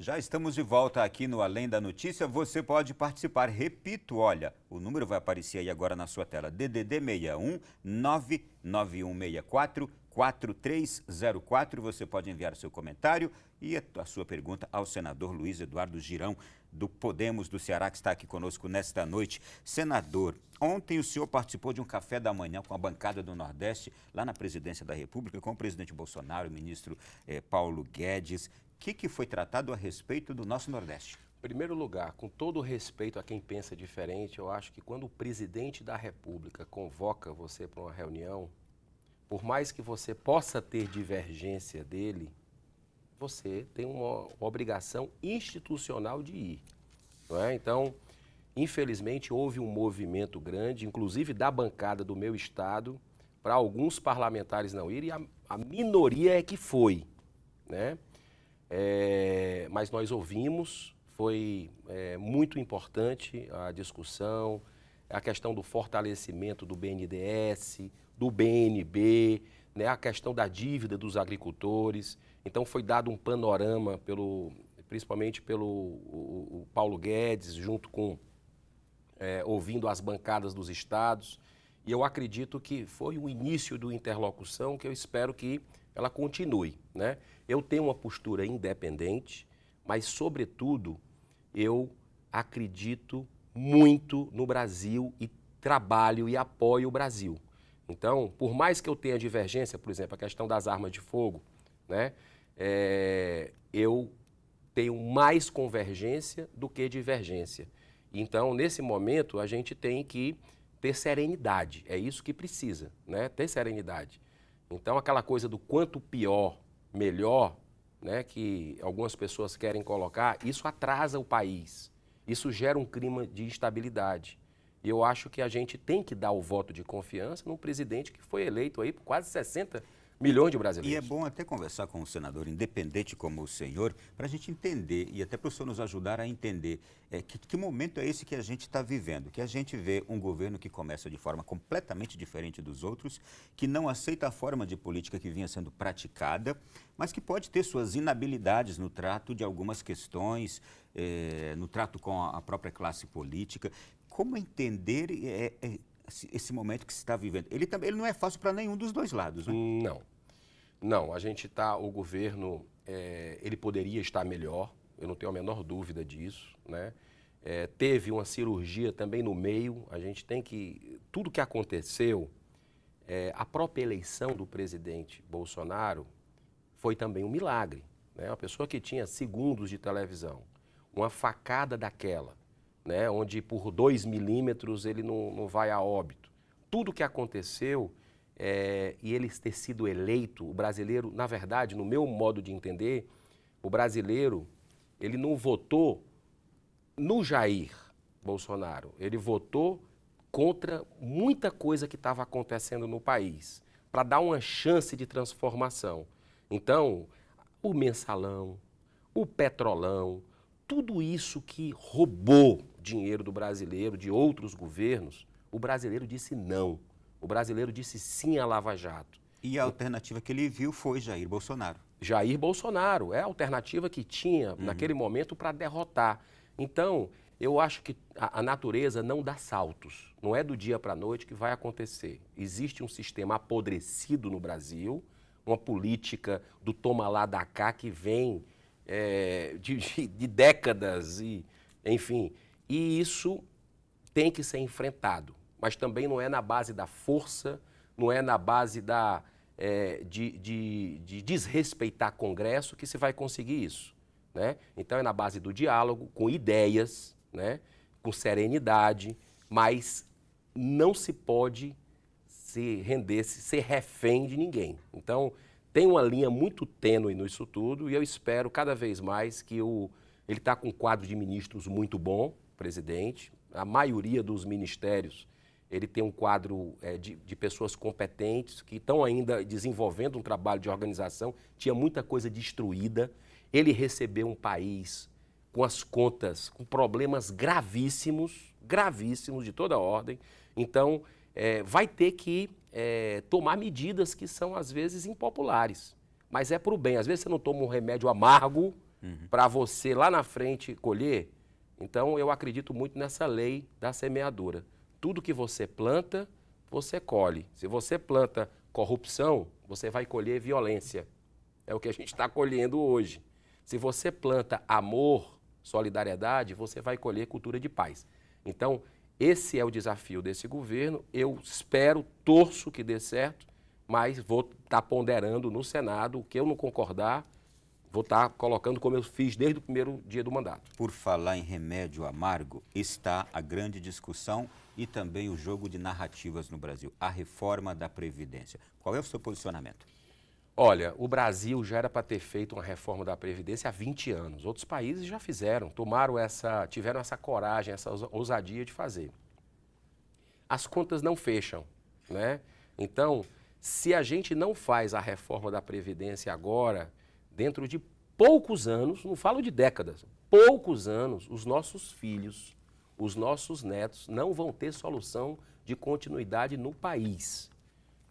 Já estamos de volta aqui no Além da Notícia. Você pode participar. Repito, olha, o número vai aparecer aí agora na sua tela. DDD 61 99164 4304. Você pode enviar seu comentário e a sua pergunta ao senador Luiz Eduardo Girão, do Podemos do Ceará, que está aqui conosco nesta noite. Senador, ontem o senhor participou de um café da manhã com a bancada do Nordeste, lá na Presidência da República, com o presidente Bolsonaro, o ministro Paulo Guedes. O que foi tratado a respeito do nosso Nordeste? Em primeiro lugar, com todo o respeito a quem pensa diferente, eu acho que quando o presidente da República convoca você para uma reunião, por mais que você possa ter divergência dele, você tem uma obrigação institucional de ir, não é? Então, infelizmente, houve um movimento grande, inclusive da bancada do meu estado, para alguns parlamentares não irem, e a minoria é que foi, né? Mas nós ouvimos, foi muito importante a discussão, a questão do fortalecimento do BNDES, do BNB, né, a questão da dívida dos agricultores. Então foi dado um panorama, principalmente pelo o Paulo Guedes, junto com, ouvindo as bancadas dos estados. E eu acredito que foi o início do interlocução que eu espero que ela continue, né? Eu tenho uma postura independente, mas, sobretudo, eu acredito muito no Brasil e trabalho e apoio o Brasil. Então, por mais que eu tenha divergência, por exemplo, a questão das armas de fogo, né? Eu tenho mais convergência do que divergência. Então, nesse momento, a gente tem que ter serenidade, é isso que precisa, né? Ter serenidade. Então, aquela coisa do quanto pior, melhor, né, que algumas pessoas querem colocar, isso atrasa o país, isso gera um clima de instabilidade. E eu acho que a gente tem que dar o voto de confiança num presidente que foi eleito aí por quase 60 milhões de brasileiros. E é bom até conversar com um senador independente como o senhor, para a gente entender, e até para o senhor nos ajudar a entender que momento é esse que a gente está vivendo, que a gente vê um governo que começa de forma completamente diferente dos outros, que não aceita a forma de política que vinha sendo praticada, mas que pode ter suas inabilidades no trato de algumas questões, no trato com a própria classe política. Como entender esse momento que se está vivendo? Ele não é fácil para nenhum dos dois lados, né? Não, a gente está, o governo, ele poderia estar melhor, eu não tenho a menor dúvida disso, né? Teve uma cirurgia também no meio, a gente tem que, tudo que aconteceu, a própria eleição do presidente Bolsonaro foi também um milagre, né? Uma pessoa que tinha segundos de televisão, uma facada daquela, né, onde por 2 milímetros ele não vai a óbito. Tudo que aconteceu e ele ter sido eleito, o brasileiro, na verdade, no meu modo de entender, o brasileiro, ele não votou no Jair Bolsonaro, ele votou contra muita coisa que estava acontecendo no país, para dar uma chance de transformação. Então, o mensalão, o petrolão, tudo isso que roubou dinheiro do brasileiro, de outros governos, o brasileiro disse não. O brasileiro disse sim à Lava Jato. E a alternativa que ele viu foi Jair Bolsonaro. Jair Bolsonaro é a alternativa que tinha naquele momento para derrotar. Então, eu acho que a natureza não dá saltos. Não é do dia para a noite que vai acontecer. Existe um sistema apodrecido no Brasil, uma política do toma lá da cá que vem de décadas, enfim. E isso tem que ser enfrentado, mas também não é na base da força, não é na base de desrespeitar Congresso que se vai conseguir isso, né? Então é na base do diálogo, com ideias, né? Com serenidade, mas não se pode se render, ser refém de ninguém. Então tem uma linha muito tênue nisso tudo e eu espero cada vez mais que ele está com um quadro de ministros muito bom, presidente. A maioria dos ministérios, ele tem um quadro de pessoas competentes que estão ainda desenvolvendo um trabalho de organização. Tinha muita coisa destruída. Ele recebeu um país com as contas, com problemas gravíssimos, gravíssimos de toda ordem. Então, vai ter que tomar medidas que são, às vezes, impopulares. Mas é para o bem. Às vezes você não toma um remédio amargo para você lá na frente colher. Então, eu acredito muito nessa lei da semeadura. Tudo que você planta, você colhe. Se você planta corrupção, você vai colher violência. É o que a gente está colhendo hoje. Se você planta amor, solidariedade, você vai colher cultura de paz. Então, esse é o desafio desse governo. Eu espero, torço que dê certo, mas vou estar ponderando no Senado o que eu não concordar, vou estar colocando como eu fiz desde o primeiro dia do mandato. Por falar em remédio amargo, está a grande discussão e também o jogo de narrativas no Brasil, a reforma da Previdência. Qual é o seu posicionamento? Olha, o Brasil já era para ter feito uma reforma da Previdência há 20 anos. Outros países já fizeram, tiveram essa coragem, essa ousadia de fazer. As contas não fecham, né? Então, se a gente não faz a reforma da Previdência agora, dentro de poucos anos, não falo de décadas, poucos anos, os nossos filhos, os nossos netos não vão ter solução de continuidade no país.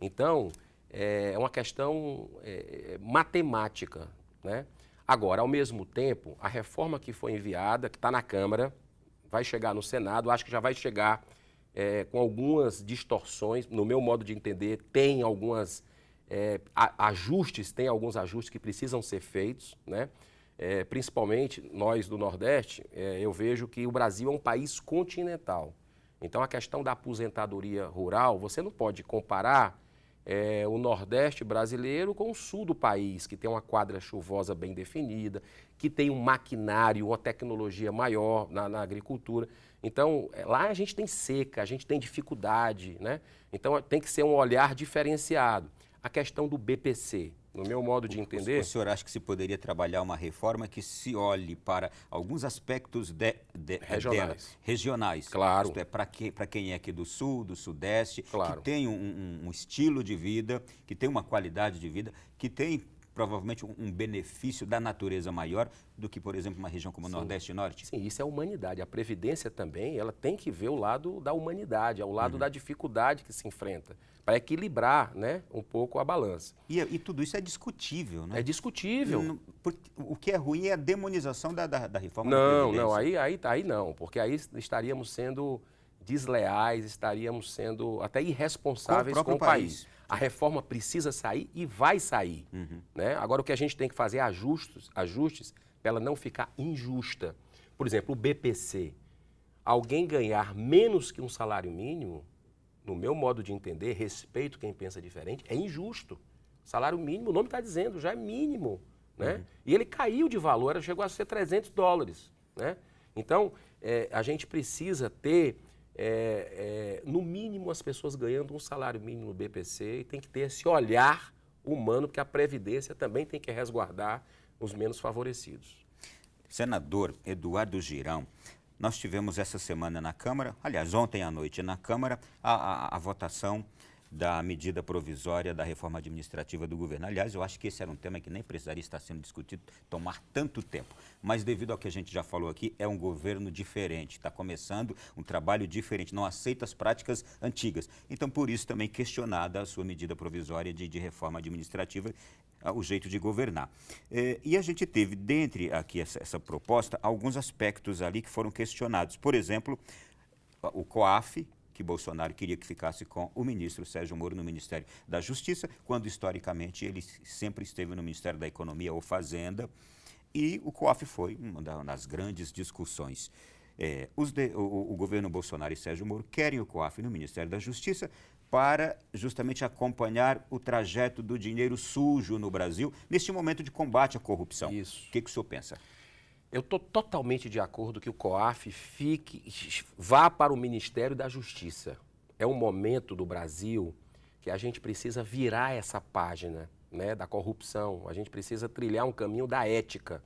Então, é uma questão matemática, né? Agora, ao mesmo tempo, a reforma que foi enviada, que está na Câmara, vai chegar no Senado, acho que já vai chegar com algumas distorções, no meu modo de entender, tem alguns ajustes que precisam ser feitos, né? Principalmente nós do Nordeste, eu vejo que o Brasil é um país continental. Então, a questão da aposentadoria rural, você não pode comparar o Nordeste brasileiro com o Sul do país, que tem uma quadra chuvosa bem definida, que tem um maquinário, uma tecnologia maior na agricultura. Então, lá a gente tem seca, a gente tem dificuldade, né? Então, tem que ser um olhar diferenciado. A questão do BPC, no meu modo de entender... O senhor acha que se poderia trabalhar uma reforma que se olhe para alguns aspectos regionais? Claro. Isto é, para quem é aqui do Sul, do Sudeste, claro, que tem um estilo de vida, que tem uma qualidade de vida, que tem provavelmente um benefício da natureza maior do que, por exemplo, uma região como o Nordeste e Norte? Sim, isso é a humanidade. A Previdência também, ela tem que ver o lado da humanidade, ao lado da dificuldade que se enfrenta, para equilibrar, né, um pouco a balança. E tudo isso é discutível, né? É discutível. O que é ruim é a demonização da reforma da Não, Previdência. aí não, porque aí estaríamos sendo desleais, estaríamos sendo até irresponsáveis com o país. A reforma precisa sair e vai sair. Né? Agora, o que a gente tem que fazer é ajustes para ela não ficar injusta. Por exemplo, o BPC. Alguém ganhar menos que um salário mínimo, no meu modo de entender, respeito quem pensa diferente, é injusto. Salário mínimo, o nome está dizendo, já é mínimo. Né? E ele caiu de valor, chegou a ser $300. Né? Então, a gente precisa ter... no mínimo as pessoas ganhando um salário mínimo no BPC e tem que ter esse olhar humano, porque a Previdência também tem que resguardar os menos favorecidos. Senador Eduardo Girão, nós tivemos essa semana na Câmara, aliás, ontem à noite na Câmara, a votação da medida provisória da reforma administrativa do governo. Aliás, eu acho que esse era um tema que nem precisaria estar sendo discutido, tomar tanto tempo. Mas devido ao que a gente já falou aqui, é um governo diferente, está começando um trabalho diferente, não aceita as práticas antigas. Então, por isso também questionada a sua medida provisória de reforma administrativa, o jeito de governar. E a gente teve, dentre aqui essa proposta, alguns aspectos ali que foram questionados. Por exemplo, o COAF, que Bolsonaro queria que ficasse com o ministro Sérgio Moro no Ministério da Justiça, quando historicamente ele sempre esteve no Ministério da Economia ou Fazenda, e o COAF foi uma das grandes discussões. O governo Bolsonaro e Sérgio Moro querem o COAF no Ministério da Justiça para justamente acompanhar o trajeto do dinheiro sujo no Brasil, neste momento de combate à corrupção. Isso. O que o senhor pensa? Eu estou totalmente de acordo que o COAF vá para o Ministério da Justiça. É um momento do Brasil que a gente precisa virar essa página, né, da corrupção. A gente precisa trilhar um caminho da ética.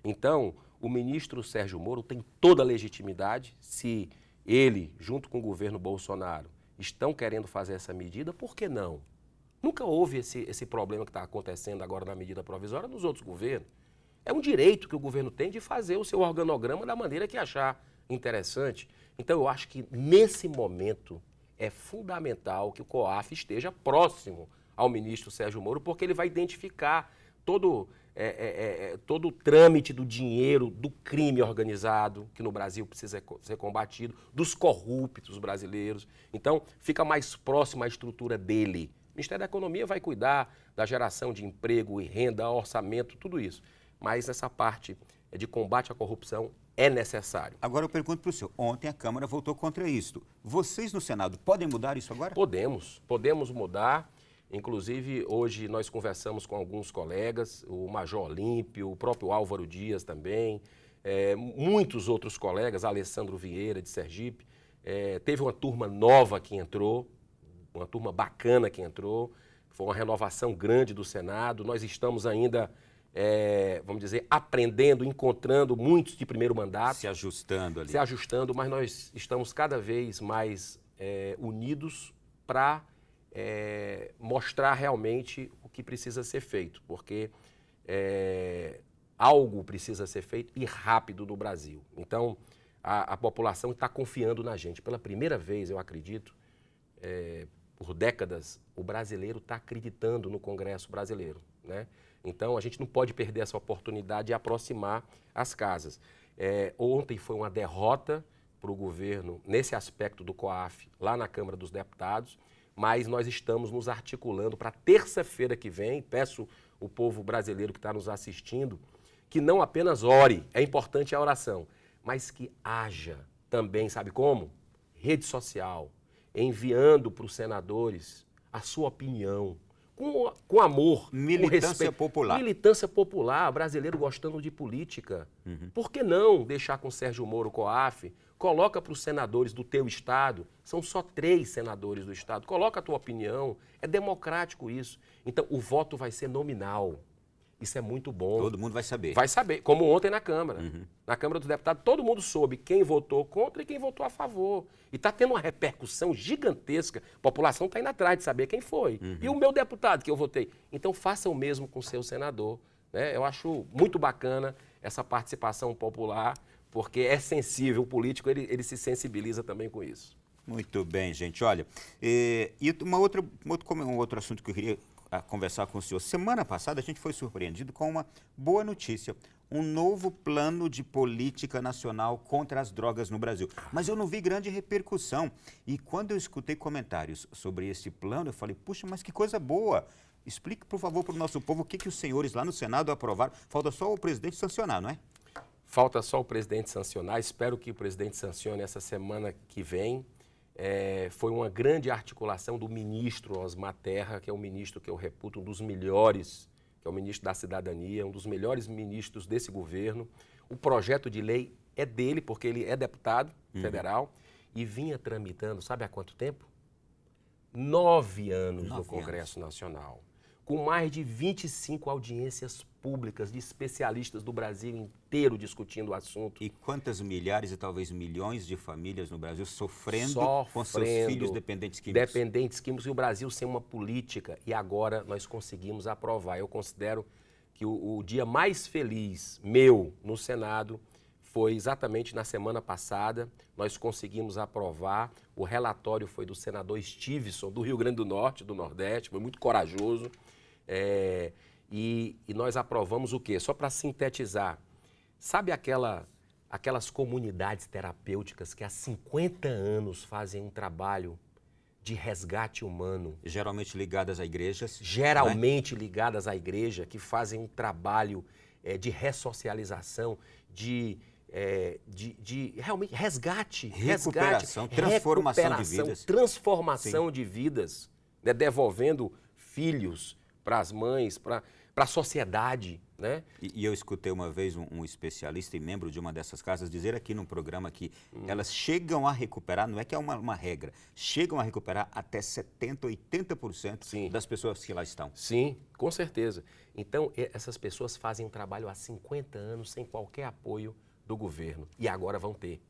Então, o ministro Sérgio Moro tem toda a legitimidade. Se ele, junto com o governo Bolsonaro, estão querendo fazer essa medida, por que não? Nunca houve esse problema que está acontecendo agora na medida provisória nos outros governos. É um direito que o governo tem de fazer o seu organograma da maneira que achar interessante. Então, eu acho que, nesse momento, é fundamental que o COAF esteja próximo ao ministro Sérgio Moro, porque ele vai identificar todo todo o trâmite do dinheiro, do crime organizado, que no Brasil precisa ser combatido, dos corruptos brasileiros. Então, fica mais próximo à estrutura dele. O Ministério da Economia vai cuidar da geração de emprego e renda, orçamento, tudo isso. Mas essa parte de combate à corrupção é necessário. Agora eu pergunto para o senhor, ontem a Câmara votou contra isso. Vocês no Senado podem mudar isso agora? Podemos mudar. Inclusive, hoje nós conversamos com alguns colegas, o Major Olímpio, o próprio Álvaro Dias também, muitos outros colegas, Alessandro Vieira, de Sergipe. Teve uma turma nova que entrou, uma turma bacana que entrou, foi uma renovação grande do Senado. Nós estamos ainda, vamos dizer, aprendendo, encontrando muitos de primeiro mandato. Se ajustando ali. Se ajustando, mas nós estamos cada vez mais unidos para mostrar realmente o que precisa ser feito, porque algo precisa ser feito e rápido no Brasil. Então, a população está confiando na gente. Pela primeira vez, eu acredito, por décadas, o brasileiro está acreditando no Congresso brasileiro, né? Então, a gente não pode perder essa oportunidade de aproximar as casas. Ontem foi uma derrota para o governo nesse aspecto do COAF, lá na Câmara dos Deputados, mas nós estamos nos articulando para terça-feira que vem. Peço o povo brasileiro que está nos assistindo que não apenas ore, é importante a oração, mas que haja também, sabe como? Rede social, enviando para os senadores a sua opinião, com amor, militância com respeito. Popular. Militância popular, brasileiro gostando de política. Por que não deixar com Sérgio Moro o COAF? Coloca para os senadores do teu estado, são só 3 senadores do estado, coloca a tua opinião, é democrático isso. Então, o voto vai ser nominal. Isso é muito bom. Todo mundo vai saber. Vai saber, como ontem na Câmara. Na Câmara dos Deputados, todo mundo soube quem votou contra e quem votou a favor. E está tendo uma repercussão gigantesca. A população está indo atrás de saber quem foi. E o meu deputado que eu votei. Então, faça o mesmo com o seu senador, né? Eu acho muito bacana essa participação popular, porque é sensível, o político ele se sensibiliza também com isso. Muito bem, gente. Olha, e um outro assunto que eu queria conversar com o senhor. Semana passada a gente foi surpreendido com uma boa notícia, um novo plano de política nacional contra as drogas no Brasil. Mas eu não vi grande repercussão. E quando eu escutei comentários sobre esse plano, eu falei, puxa, mas que coisa boa. Explique, por favor, para o nosso povo o que os senhores lá no Senado aprovaram. Falta só o presidente sancionar, não é? Falta só o presidente sancionar. Espero que o presidente sancione essa semana que vem. Foi uma grande articulação do ministro Osmar Terra, que é um ministro que eu reputo um dos melhores, que é o ministro da Cidadania, um dos melhores ministros desse governo. O projeto de lei é dele, porque ele é deputado federal, e vinha tramitando, sabe há quanto tempo? 9 anos no Congresso Nacional, com mais de 25 audiências públicas de especialistas do Brasil inteiro discutindo o assunto. E quantas milhares e talvez milhões de famílias no Brasil sofrendo com seus filhos dependentes químicos? Dependentes químicos, e o Brasil sem uma política. E agora nós conseguimos aprovar. Eu considero que o dia mais feliz meu no Senado foi exatamente na semana passada. Nós conseguimos aprovar. O relatório foi do senador Stevenson, do Rio Grande do Norte, do Nordeste, foi muito corajoso. E nós aprovamos o quê? Só para sintetizar, sabe aquelas comunidades terapêuticas que há 50 anos fazem um trabalho de resgate humano? Geralmente ligadas a igrejas. Geralmente ligadas à igreja, que fazem um trabalho de ressocialização, de realmente resgate. Recuperação, transformação de vidas. Transformação de vidas, né? Devolvendo filhos para as mães, para a sociedade, né? E eu escutei uma vez um especialista e membro de uma dessas casas dizer aqui no programa que elas chegam a recuperar, não é que é uma regra, chegam a recuperar até 70%, 80% Sim. das pessoas que lá estão. Sim, com certeza. Então, essas pessoas fazem um trabalho há 50 anos sem qualquer apoio do governo e agora vão ter.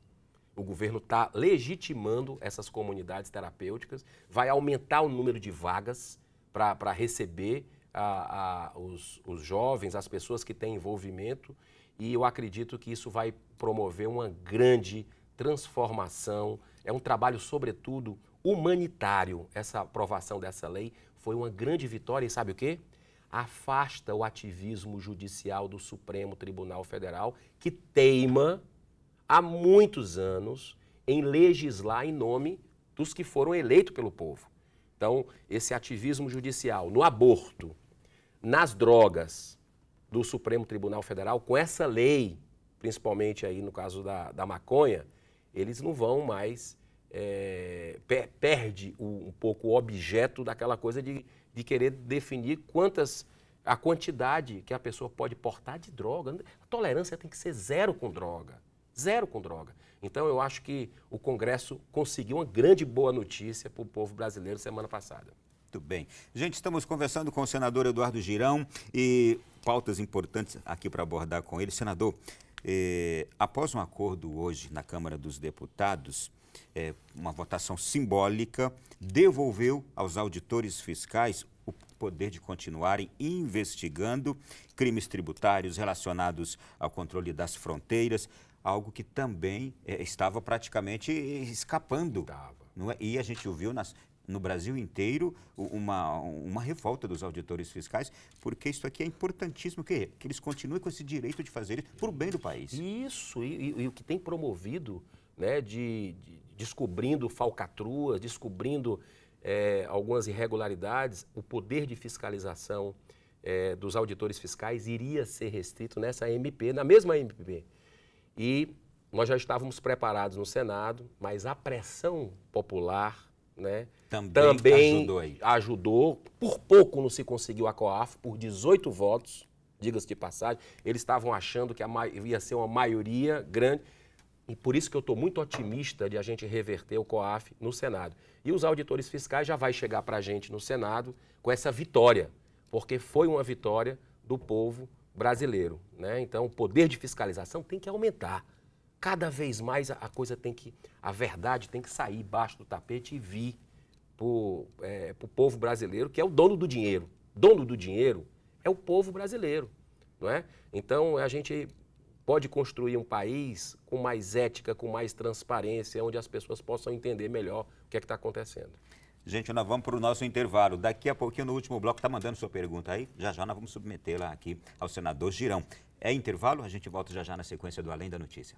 O governo está legitimando essas comunidades terapêuticas, vai aumentar o número de vagas para receber os jovens, as pessoas que têm envolvimento, e eu acredito que isso vai promover uma grande transformação. É um trabalho, sobretudo, humanitário. Essa aprovação dessa lei foi uma grande vitória e sabe o quê? afasta o ativismo judicial do Supremo Tribunal Federal, que teima há muitos anos em legislar em nome dos que foram eleitos pelo povo. Então, esse ativismo judicial no aborto, nas drogas do Supremo Tribunal Federal, com essa lei, principalmente aí no caso da maconha, eles não vão mais, perde um pouco o objeto daquela coisa de querer definir a quantidade que a pessoa pode portar de droga. A tolerância tem que ser zero com droga. Zero com droga. Então, eu acho que o Congresso conseguiu uma grande boa notícia para o povo brasileiro semana passada. Muito bem. Gente, estamos conversando com o senador Eduardo Girão e pautas importantes aqui para abordar com ele. Senador, após um acordo hoje na Câmara dos Deputados, uma votação simbólica, devolveu aos auditores fiscais o poder de continuarem investigando crimes tributários relacionados ao controle das fronteiras, algo que também estava praticamente escapando. Não é? E a gente ouviu no Brasil inteiro uma revolta dos auditores fiscais, porque isso aqui é importantíssimo, que eles continuem com esse direito de fazer isso por bem do país. Isso, e o que tem promovido, né, descobrindo falcatruas, descobrindo algumas irregularidades, o poder de fiscalização dos auditores fiscais iria ser restrito nessa MP, na mesma MP. E nós já estávamos preparados no Senado, mas a pressão popular, né, também ajudou. Por pouco não se conseguiu a COAF, por 18 votos, diga-se de passagem. Eles estavam achando que ia ser uma maioria grande. E por isso que eu estou muito otimista de a gente reverter o COAF no Senado. E os auditores fiscais já vai chegar para a gente no Senado com essa vitória, porque foi uma vitória do povo brasileiro, né? Então, o poder de fiscalização tem que aumentar. Cada vez mais a verdade tem que sair embaixo do tapete e vir para o povo brasileiro, que é o dono do dinheiro. Dono do dinheiro é o povo brasileiro, não é? Então, a gente pode construir um país com mais ética, com mais transparência, onde as pessoas possam entender melhor o que é que está acontecendo. Gente, nós vamos para o nosso intervalo. Daqui a pouquinho, no último bloco, está mandando sua pergunta aí. Já já nós vamos submetê-la aqui ao senador Girão. É intervalo? A gente volta já já na sequência do Além da Notícia.